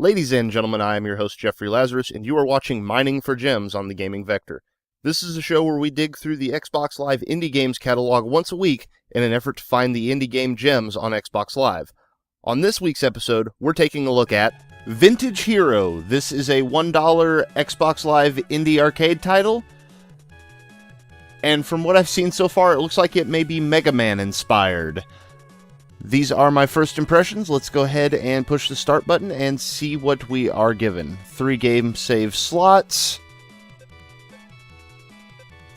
Ladies and gentlemen, I am your host Jeffrey Lazarus, and you are watching Mining for Gems on the Gaming Vector. This is a show where we dig through the Xbox Live indie games catalog once a week in an effort to find the indie game gems on Xbox Live. On this week's episode, we're taking a look at Vintage Hero. This is a $1 Xbox Live indie arcade title, and from what I've seen so far, it looks like it may be Mega Man inspired. These are my first impressions. Let's go ahead and push the start button and see what we are given. 3 game save slots.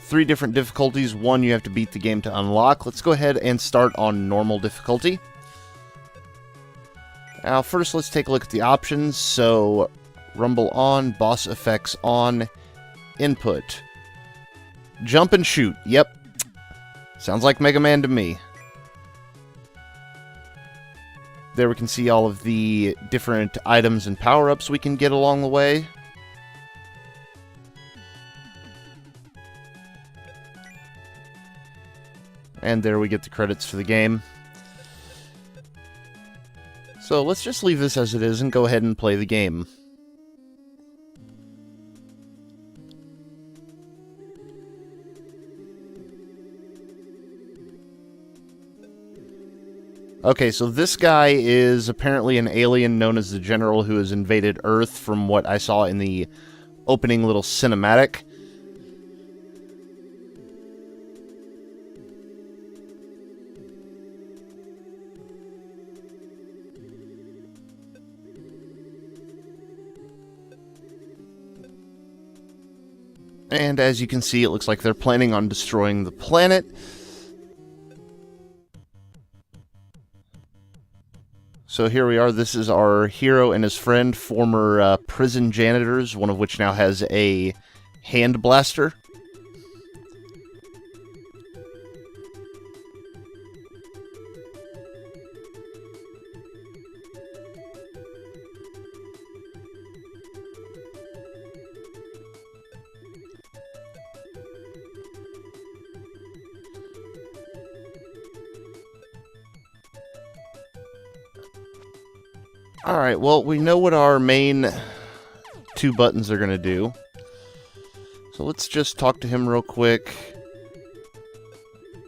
3 different difficulties. 1 you have to beat the game to unlock. Let's go ahead and start on normal difficulty. Now first let's take a look at the options. So rumble on, boss effects on, input. Jump and shoot. Yep. Sounds like Mega Man to me. There we can see all of the different items and power-ups we can get along the way. And there we get the credits for the game. So let's just leave this as it is and go ahead and play the game. Okay, so this guy is apparently an alien known as the General who has invaded Earth from what I saw in the opening little cinematic. And as you can see, it looks like they're planning on destroying the planet. So here we are. This is our hero and his friend, former prison janitors, one of which now has a hand blaster. Alright, well, we know what our main 2 buttons are going to do. So let's just talk to him real quick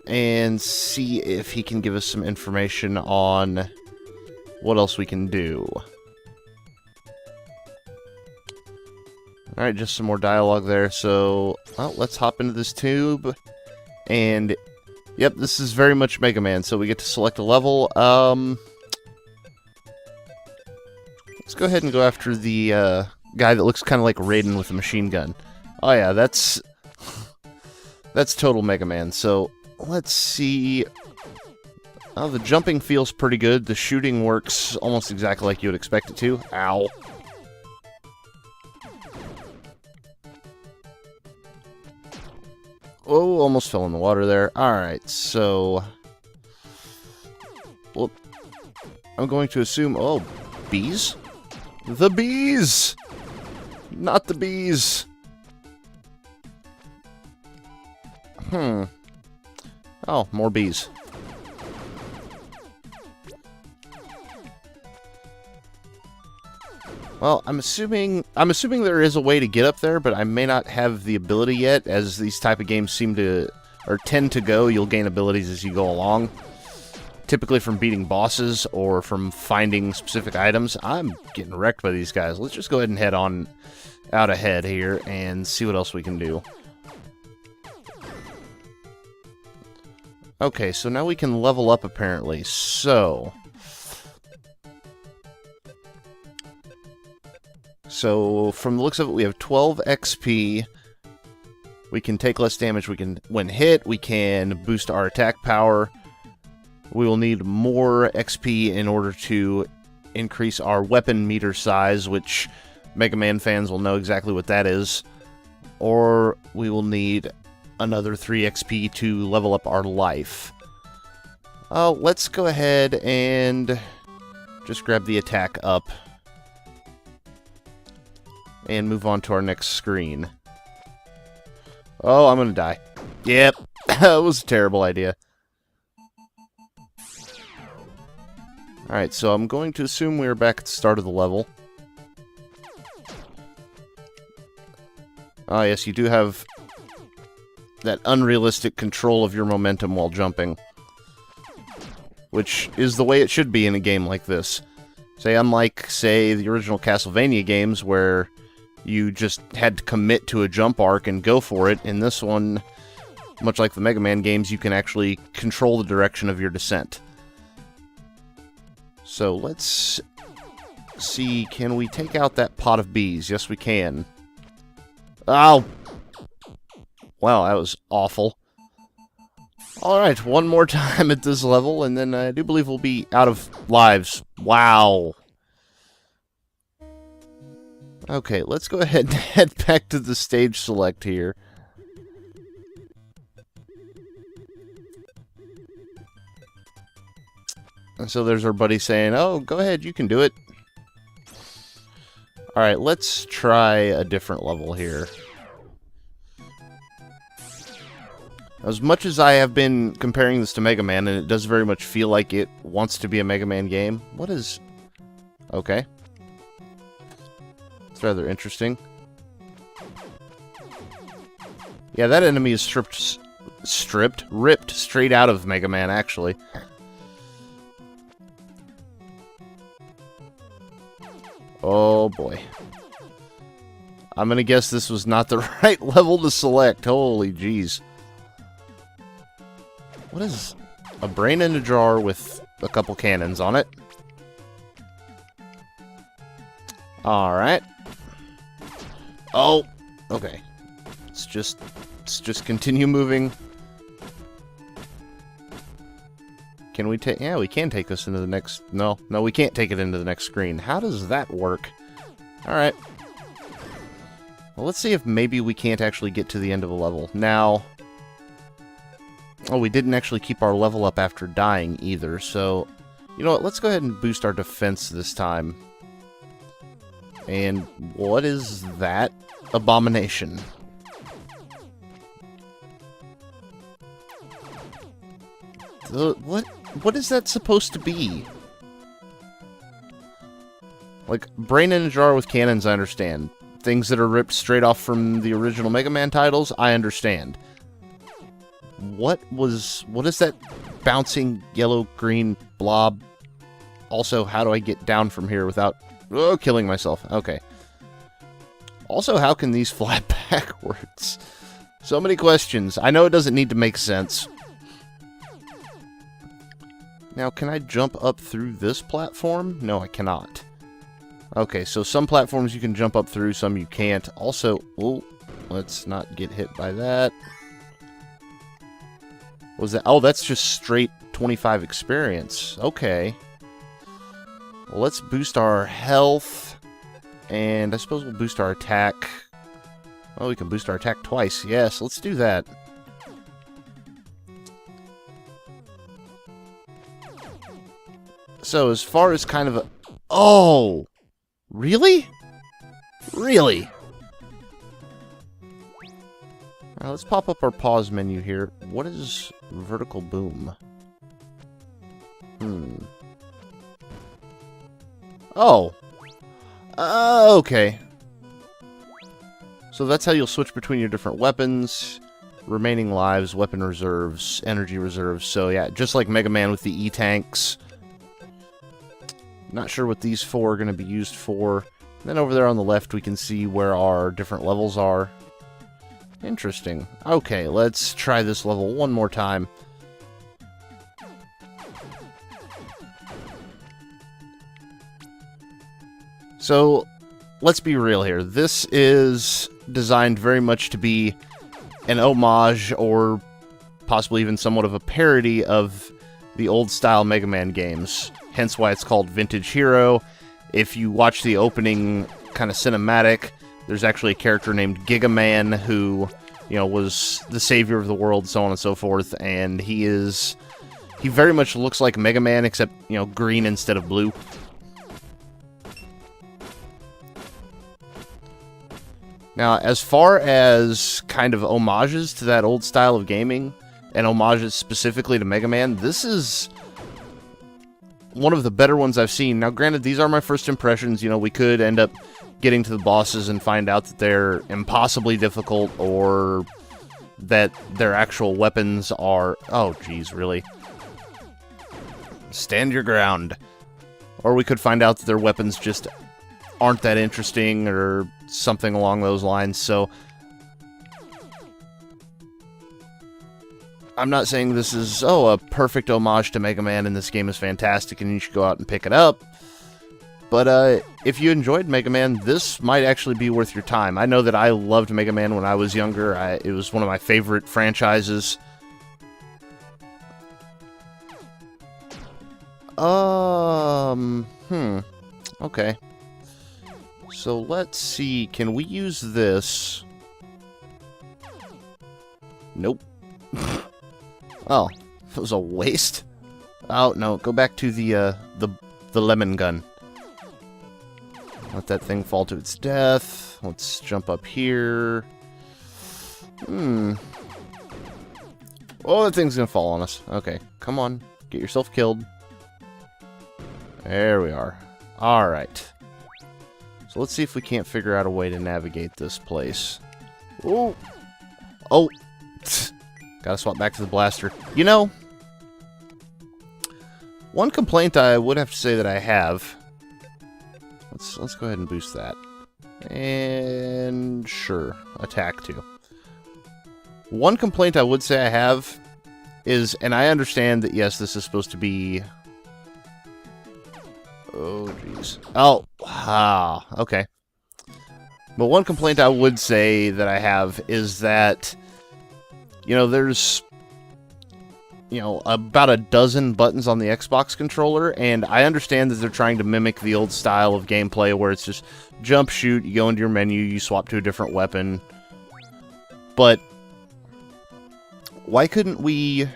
and see if he can give us some information on what else we can do. Alright, just some more dialogue there. So, well, let's hop into this tube. And, yep, this is very much Mega Man. So we get to select a level. Let's go ahead and go after the guy that looks kind of like Raiden with a machine gun. Oh yeah, that's total Mega Man. So let's see. Oh, the jumping feels pretty good. The shooting works almost exactly like you would expect it to. Ow. Oh, almost fell in the water there. Alright, so... well, I'm going to assume... oh, bees? The bees! Not the bees! Oh, more bees. Well, I'm assuming there is a way to get up there, but I may not have the ability yet, as these type of games seem to, or tend to go. You'll gain abilities as you go along. Typically from beating bosses or from finding specific items. I'm getting wrecked by these guys. Let's just go ahead and head on out ahead here and see what else we can do. Okay, so now we can level up apparently. So from the looks of it, we have 12 XP. We can take less damage. We can, when hit, we can boost our attack power. We will need more XP in order to increase our weapon meter size, which Mega Man fans will know exactly what that is. Or we will need another 3 XP to level up our life. Let's go ahead and just grab the attack up and move on to our next screen. Oh, I'm gonna die. Yep, that was a terrible idea. Alright, so I'm going to assume we're back at the start of the level. Ah, yes, you do have that unrealistic control of your momentum while jumping, which is the way it should be in a game like this. Unlike, say, the original Castlevania games, where you just had to commit to a jump arc and go for it, in this one, much like the Mega Man games, you can actually control the direction of your descent. So let's see, can we take out that pot of bees? Yes, we can. Ow! Wow, that was awful. Alright, one more time at this level, and then I do believe we'll be out of lives. Wow. Okay, let's go ahead and head back to the stage select here. And so there's our buddy saying, oh, go ahead, you can do it. Alright, let's try a different level here. As much as I have been comparing this to Mega Man, and it does very much feel like it wants to be a Mega Man game, what is... Okay. It's rather interesting. Yeah, that enemy is ripped straight out of Mega Man, actually. Oh boy. I'm gonna guess this was not the right level to select. Holy jeez. What is... a brain in a jar with a couple cannons on it. Alright. Oh! Okay. Let's just continue moving. Can we take... yeah, we can take this into the next... No, we can't take it into the next screen. How does that work? Alright. Well, let's see if maybe we can't actually get to the end of a level. Now... oh, we didn't actually keep our level up after dying either, so... you know what, let's go ahead and boost our defense this time. And what is that abomination? What is that supposed to be? Like, brain in a jar with cannons, I understand. Things that are ripped straight off from the original Mega Man titles, I understand. What is that bouncing yellow-green blob? Also, how do I get down from here without killing myself? Okay. Also, how can these fly backwards? So many questions. I know it doesn't need to make sense. Now, can I jump up through this platform? No, I cannot. Okay, so some platforms you can jump up through, some you can't. Also, oh, let's not get hit by that. What was that? Oh, that's just straight 25 experience. Okay. Well, let's boost our health. And I suppose we'll boost our attack. Oh, we can boost our attack twice. Yes, let's do that. So, as far as kind of a... oh! Really? Really? Alright, let's pop up our pause menu here. What is vertical boom? Oh! Okay. So that's how you'll switch between your different weapons, remaining lives, weapon reserves, energy reserves. So yeah, just like Mega Man with the E-Tanks. Not sure what these four are going to be used for. Then over there on the left we can see where our different levels are. Interesting. Okay, let's try this level one more time. So, let's be real here. This is designed very much to be an homage, or possibly even somewhat of a parody of the old-style Mega Man games. Hence why it's called Vintage Hero. If you watch the opening kind of cinematic, there's actually a character named Giga Man who, you know, was the savior of the world, so on and so forth, and he very much looks like Mega Man, except, you know, green instead of blue. Now, as far as kind of homages to that old style of gaming, and homages specifically to Mega Man, this is one of the better ones I've seen. Now, granted, these are my first impressions. You know, we could end up getting to the bosses and find out that they're impossibly difficult, or that their actual weapons are... Oh, geez, really? Stand your ground. Or we could find out that their weapons just aren't that interesting, or something along those lines, so... I'm not saying this is, a perfect homage to Mega Man and this game is fantastic and you should go out and pick it up. But if you enjoyed Mega Man, this might actually be worth your time. I know that I loved Mega Man when I was younger. It was one of my favorite franchises. Okay. So let's see, can we use this? Nope. Oh, it was a waste? Oh, no, go back to the lemon gun. Let that thing fall to its death. Let's jump up here. Oh, that thing's gonna fall on us. Okay, come on. Get yourself killed. There we are. Alright. So let's see if we can't figure out a way to navigate this place. Oh! Oh! Gotta swap back to the blaster. You know, one complaint I would have to say that I have... Let's go ahead and boost that. And sure, attack too. One complaint I would say I have is, and I understand that yes, this is supposed to be... Oh, jeez. Oh, okay. But one complaint I would say that I have is that, you know, there's, you know, about a dozen buttons on the Xbox controller, and I understand that they're trying to mimic the old style of gameplay where it's just jump, shoot, you go into your menu, you swap to a different weapon. But why couldn't we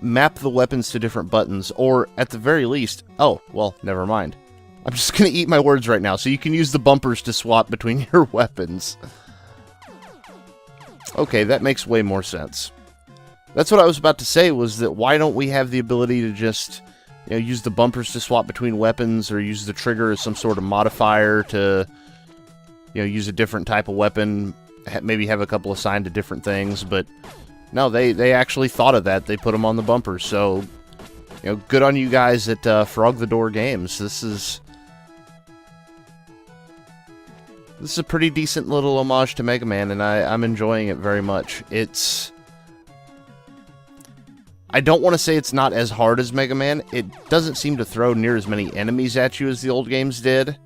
map the weapons to different buttons, or at the very least... Oh, well, never mind. I'm just gonna eat my words right now, so you can use the bumpers to swap between your weapons. Okay, that makes way more sense. That's what I was about to say, was that why don't we have the ability to just, you know, use the bumpers to swap between weapons, or use the trigger as some sort of modifier to, you know, use a different type of weapon, maybe have a couple assigned to different things, but no, they actually thought of that. They put them on the bumpers, so, you know, good on you guys at Frog the Door Games. This is a pretty decent little homage to Mega Man, and I'm enjoying it very much. It's... I don't want to say it's not as hard as Mega Man. It doesn't seem to throw near as many enemies at you as the old games did.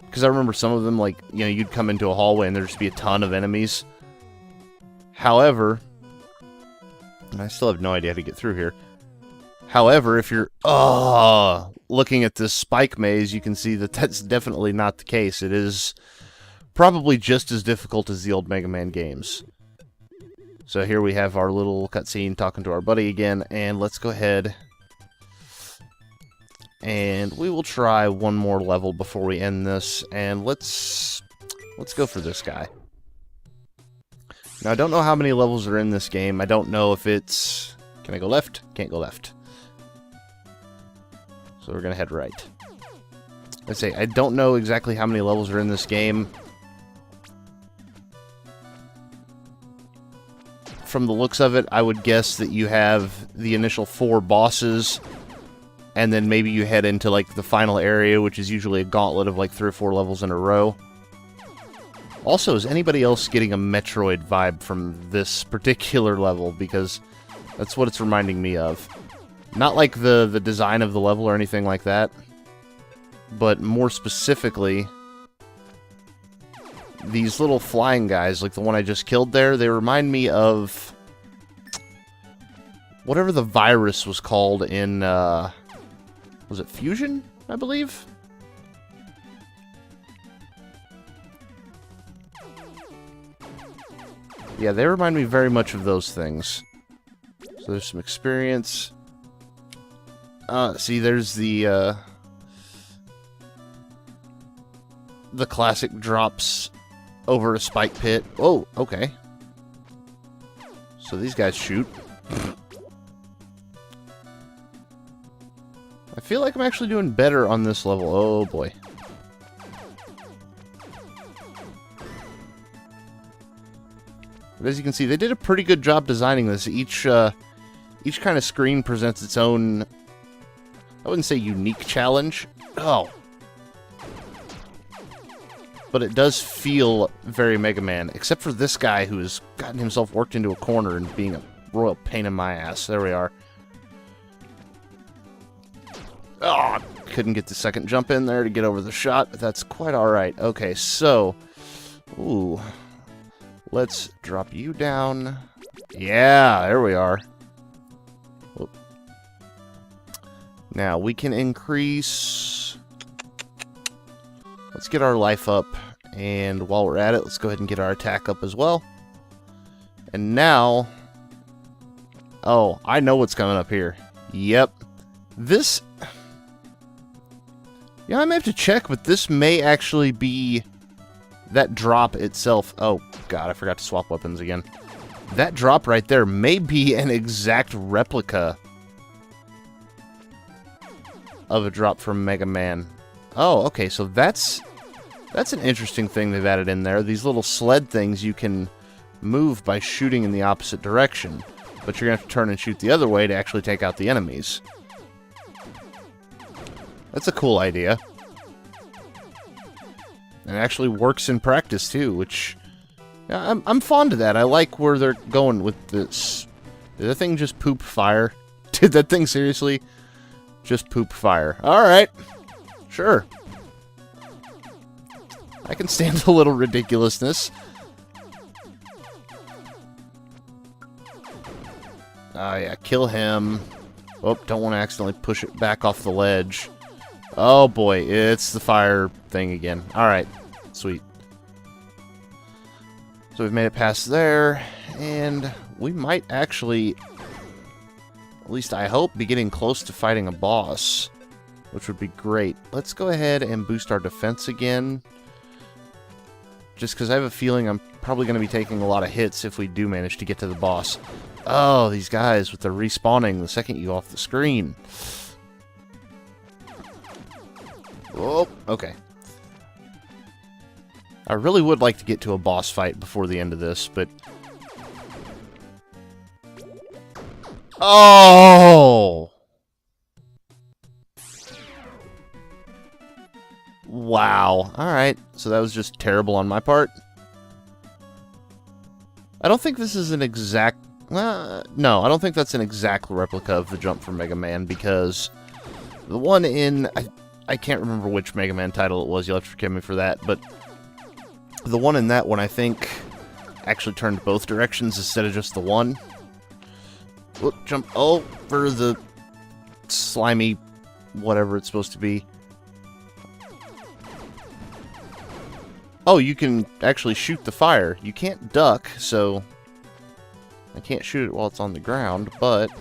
Because I remember some of them, like, you know, you'd come into a hallway and there'd just be a ton of enemies. However, and I still have no idea how to get through here. However, if you're looking at this spike maze, you can see that that's definitely not the case. It is probably just as difficult as the old Mega Man games. So here we have our little cutscene talking to our buddy again, and let's go ahead and we will try one more level before we end this, and let's go for this guy. Now, I don't know how many levels are in this game. I don't know if it's... Can I go left? Can't go left. So we're gonna head right. I don't know exactly how many levels are in this game. From the looks of it, I would guess that you have the initial 4 bosses, and then maybe you head into, like, the final area, which is usually a gauntlet of, like, 3 or 4 levels in a row. Also, is anybody else getting a Metroid vibe from this particular level? Because that's what it's reminding me of. Not like the design of the level or anything like that, but more specifically, these little flying guys, like the one I just killed there, they remind me of whatever the virus was called in, was it Fusion, I believe? Yeah, they remind me very much of those things. So there's some experience. See, there's the classic drops over a spike pit. Oh, okay. So these guys shoot. I feel like I'm actually doing better on this level. Oh, boy. But as you can see, they did a pretty good job designing this. Each kind of screen presents its own, I wouldn't say unique challenge. Oh. But it does feel very Mega Man, except for this guy who has gotten himself worked into a corner and being a royal pain in my ass. There we are. Oh, couldn't get the second jump in there to get over the shot, but that's quite alright. Okay, so... Ooh. Let's drop you down. Yeah, there we are. Whoop. Now, we can increase... Let's get our life up, and while we're at it, let's go ahead and get our attack up as well. And now... Oh, I know what's coming up here. Yep. This... Yeah, I may have to check, but this may actually be that drop itself. Oh, God, I forgot to swap weapons again. That drop right there may be an exact replica of a drop from Mega Man. Oh, okay, so that's an interesting thing they've added in there. These little sled things you can move by shooting in the opposite direction, but you're going to have to turn and shoot the other way to actually take out the enemies. That's a cool idea. And it actually works in practice, too, which... Yeah, I'm fond of that. I like where they're going with this. Did that thing just poop fire? Did that thing seriously just poop fire? Alright. Sure. I can stand a little ridiculousness. Oh, yeah, kill him. Oh, don't want to accidentally push it back off the ledge. Oh, boy, it's the fire thing again. Alright, sweet. So we've made it past there, and we might actually, at least I hope, be getting close to fighting a boss, which would be great. Let's go ahead and boost our defense again, just because I have a feeling I'm probably going to be taking a lot of hits if we do manage to get to the boss. Oh, these guys with the respawning the second you go off the screen. Oh, okay. I really would like to get to a boss fight before the end of this, but... Oh! Wow. Alright, so that was just terrible on my part. I don't think this is an exact... no, I don't think that's an exact replica of the jump from Mega Man, because the one in... I can't remember which Mega Man title it was, you'll have to forgive me for that, but the one in that one, I think, actually turned both directions instead of just the one. Whoop, jump over the slimy whatever it's supposed to be. Oh, you can actually shoot the fire. You can't duck, so I can't shoot it while it's on the ground, but...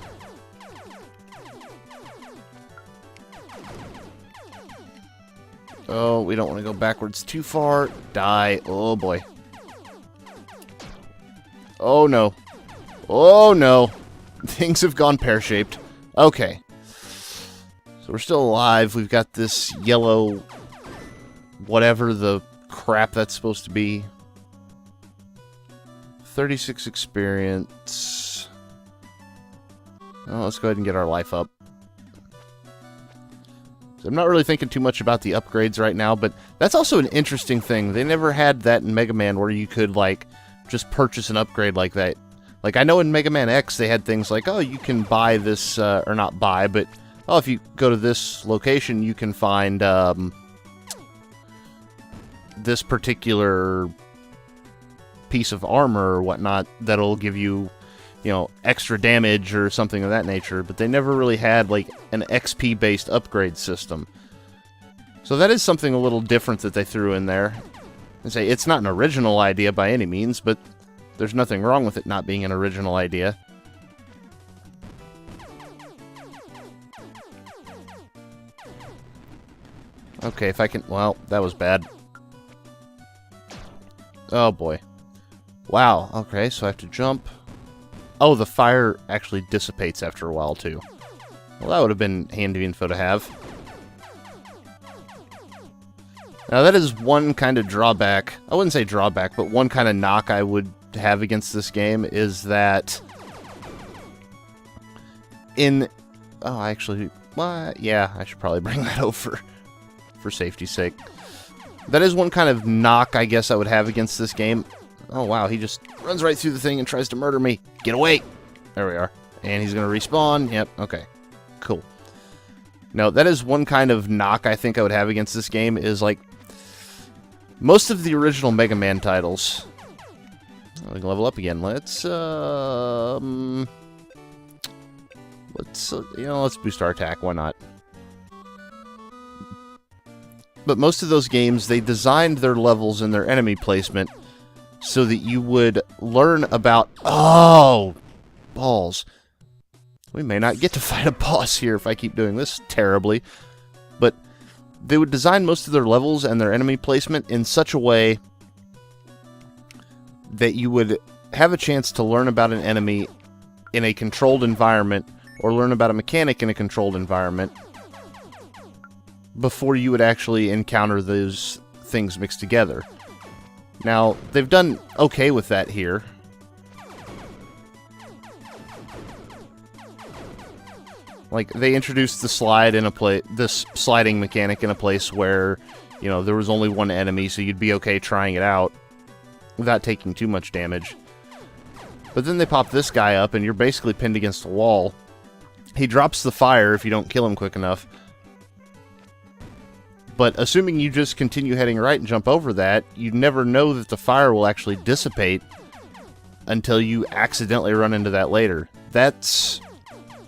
Oh, we don't want to go backwards too far. Die. Oh, boy. Oh, no. Oh, no. Things have gone pear-shaped. Okay. So we're still alive. We've got this yellow... whatever the crap that's supposed to be. 36 experience. Oh, let's go ahead and get our life up. I'm not really thinking too much about the upgrades right now, but that's also an interesting thing. They never had that in Mega Man where you could, like, just purchase an upgrade like that. Like, I know in Mega Man X they had things like, oh, you can buy this, or not buy, but, oh, if you go to this location, you can find, this particular piece of armor or whatnot that'll give you, you know, extra damage or something of that nature, but they never really had, like, an XP-based upgrade system. So that is something a little different that they threw in there. And say, it's not an original idea by any means, but there's nothing wrong with it not being an original idea. Okay, if I can... Well, that was bad. Oh, boy. Wow, okay, so I have to jump... Oh, the fire actually dissipates after a while, too. Well, that would have been handy info to have. Now, that is one kind of drawback. I wouldn't say drawback, but one kind of knock I would have against this game is that in... Oh, actually... Well, yeah, I should probably bring that over for safety's sake. That is one kind of knock, I guess, I would have against this game. Oh, wow, he just runs right through the thing and tries to murder me. Get away! There we are. And he's going to respawn. Yep, okay. Cool. No, that is one kind of knock I think I would have against this game is, like, most of the original Mega Man titles... We can level up again. Let's boost our attack. Why not? But most of those games, they designed their levels and their enemy placement so that you would learn about... Oh! Balls. We may not get to fight a boss here if I keep doing this terribly. But they would design most of their levels and their enemy placement in such a way that you would have a chance to learn about an enemy in a controlled environment or learn about a mechanic in a controlled environment before you would actually encounter those things mixed together. Now, they've done okay with that here. Like, they introduced the slide in a this sliding mechanic in a place where, you know, there was only one enemy, so you'd be okay trying it out without taking too much damage. But then they pop this guy up, and you're basically pinned against a wall. He drops the fire if you don't kill him quick enough. But assuming you just continue heading right and jump over that, you never know that the fire will actually dissipate until you accidentally run into that later. That's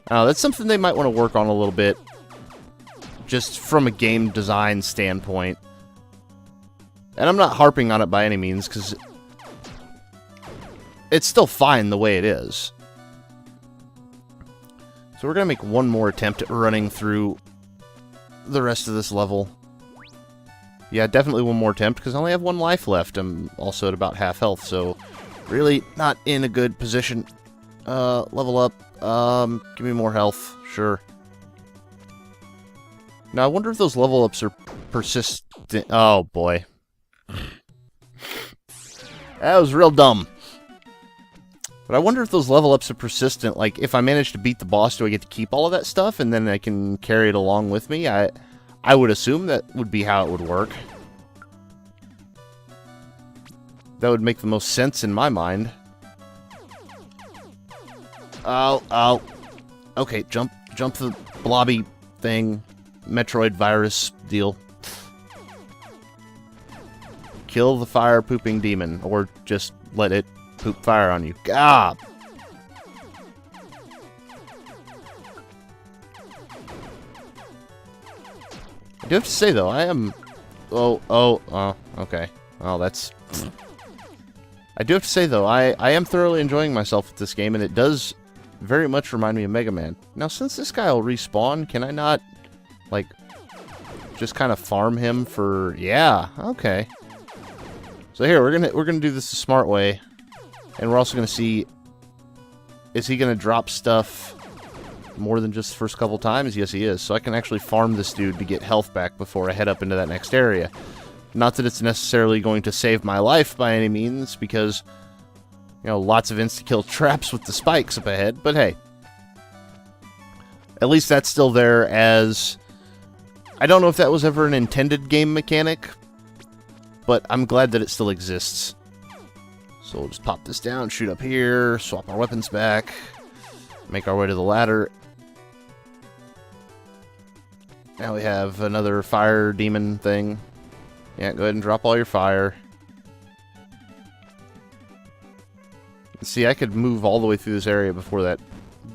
something they might want to work on a little bit, just from a game design standpoint. And I'm not harping on it by any means, because it's still fine the way it is. So we're going to make one more attempt at running through the rest of this level. Yeah, definitely one more attempt, because I only have one life left. I'm also at about half health, so really not in a good position. Level up. Give me more health. Sure. Now, I wonder if those level ups are persistent. Oh, boy. That was real dumb. But I wonder if those level ups are persistent. Like, if I manage to beat the boss, do I get to keep all of that stuff, and then I can carry it along with me? I would assume that would be how it would work. That would make the most sense in my mind. Oh. Okay, jump the blobby thing. Metroid virus deal. Kill the fire-pooping demon, or just let it poop fire on you. God! I do have to say, though, I am... okay. Well, that's... I do have to say, though, I am thoroughly enjoying myself with this game, and it does very much remind me of Mega Man. Now, since this guy will respawn, can I not, like, just kind of farm him for... Yeah, okay. So here, we're gonna do this the smart way, and we're also gonna see, is he gonna drop stuff more than just the first couple times? Yes, he is. So I can actually farm this dude to get health back before I head up into that next area. Not that it's necessarily going to save my life by any means, because, you know, lots of insta-kill traps with the spikes up ahead, but hey. At least that's still there as... I don't know if that was ever an intended game mechanic, but I'm glad that it still exists. So we'll just pop this down, shoot up here, swap our weapons back, make our way to the ladder. Now we have another fire demon thing. Yeah, go ahead and drop all your fire. See, I could move all the way through this area before that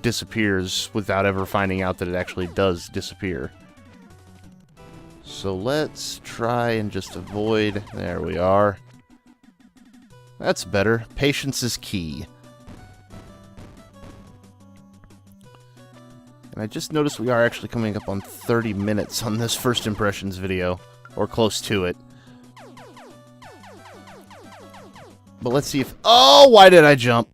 disappears without ever finding out that it actually does disappear. So let's try and just avoid... There we are. That's better. Patience is key. And I just noticed we are actually coming up on 30 minutes on this first impressions video. Or close to it. But let's see if... Oh, why did I jump?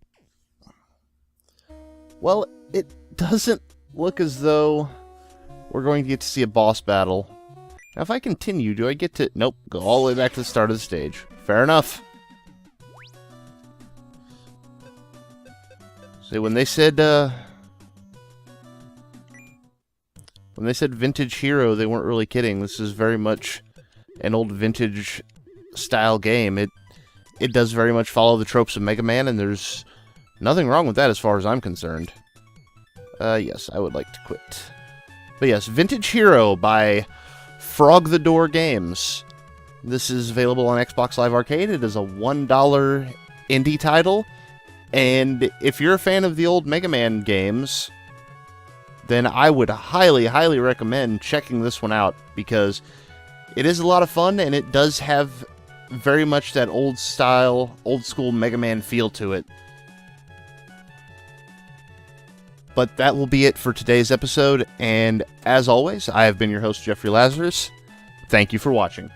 Well, it doesn't look as though we're going to get to see a boss battle. Now, if I continue, do I get to... Nope, go all the way back to the start of the stage. Fair enough. See, when they said vintage hero, they weren't really kidding. This is very much an old vintage style game. It does very much follow the tropes of Mega Man, and there's nothing wrong with that as far as I'm concerned. Yes, I would like to quit. But yes, Vintage Hero by Frog the Door Games. This is available on Xbox Live Arcade. It is a $1 indie title. And if you're a fan of the old Mega Man games, then I would highly, highly recommend checking this one out, because it is a lot of fun, and it does have very much that old style, old school Mega Man feel to it. But that will be it for today's episode, and as always, I have been your host, Jeffrey Lazarus. Thank you for watching.